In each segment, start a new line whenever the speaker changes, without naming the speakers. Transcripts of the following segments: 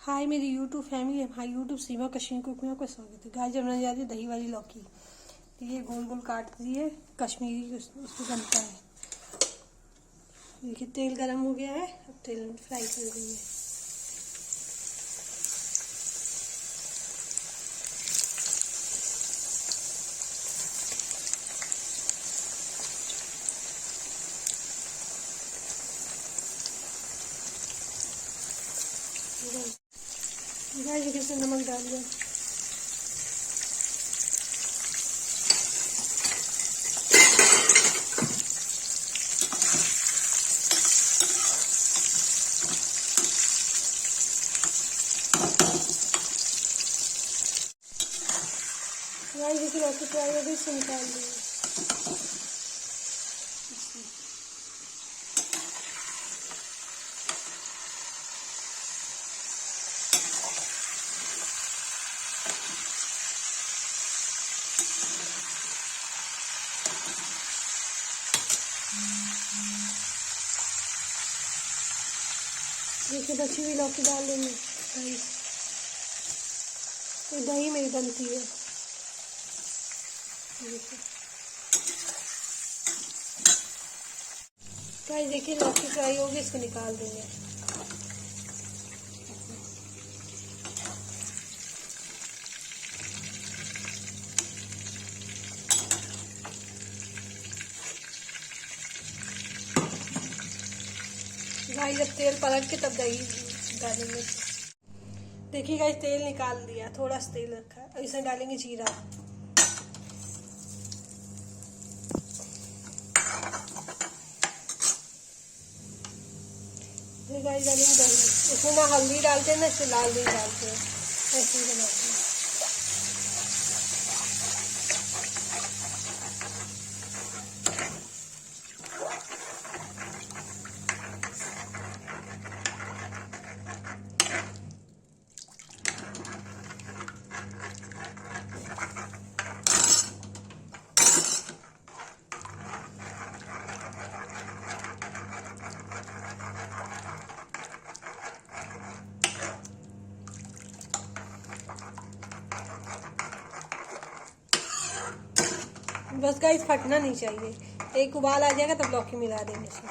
हाय मेरी YouTube family, हमारी YouTube सीमा Kashmir cook में आपका स्वागत है। गाइस जब बनाने जा रही है दही वाली लौकी। तो ये गोल गोल काट दिए कश्मीरी उसको बनता है। देखिए तेल गरम हो गया है, अब तेल फ्राई कर रही है। गाइस देखिए इसमें नमक डाल दिया। गाइस देखिए लौकी फ्राई हो गई, इससे निकाल दिया। देखिए बची हुई लौकी डाल देंगे। तो दही मेरी बनती है। गाइस देखिए लौकी फ्राई होगी, इसको निकाल देंगे। गाइस जब तेल पलट के तब दही डालेंगे। देखिए गाइस तेल निकाल दिया, थोड़ा सा तेल रखा है, अब इसमें डालेंगे जीरा। फिर गाइस डालेंगे दही। इसमें ना हल्दी डालते हैं ना इसमें लाल मिर्च डालते हैं, ऐसे ही बनाते हैं। बस गाइस फटना नहीं चाहिए, एक उबाल आ जाएगा तब लौकी मिला देंगे इसमें।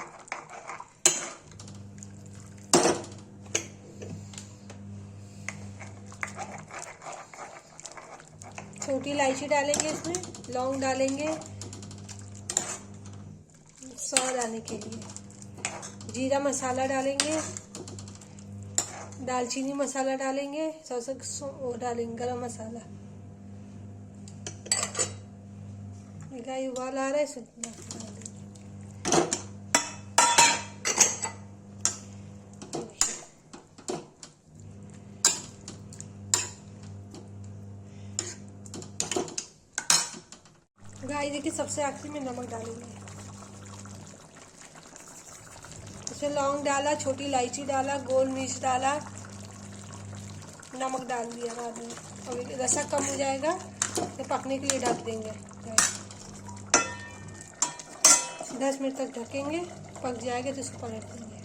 छोटी इलायची डालेंगे इसमें, लौंग डालेंगे स्वाद आने के लिए, जीरा मसाला डालेंगे, दालचीनी मसाला डालेंगे, वो डालेंगे गरम मसाला। गाइस उबाल आ रहा है, गाइस देखिए सबसे आखिरी में नमक डालेंगे। इसमें लौंग डाला, छोटी इलायची डाला, गोल मिर्च डाला, नमक डाल दिया बाद में। और रसा कम हो जाएगा तो पकने के लिए ढक देंगे। 10 मिनट तक ढकेंगे, पक जाएगा तो इसको पलट देंगे।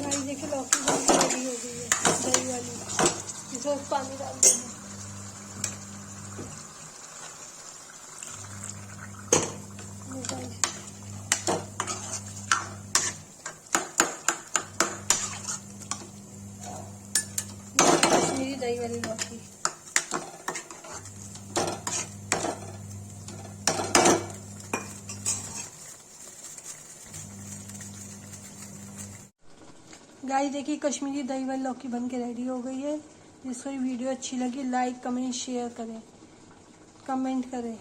गाइस देखिए लौकी रेडी हो गई है दही वाली। इसमें पानी डाल देंगे। कश्मीरी दही वाली लौकी। गाइस देखिए कश्मीरी दही वाली लौकी बन के रेडी हो गई है। जिसको ये वीडियो अच्छी लगी लाइक कमेंट शेयर करें, कमेंट करें।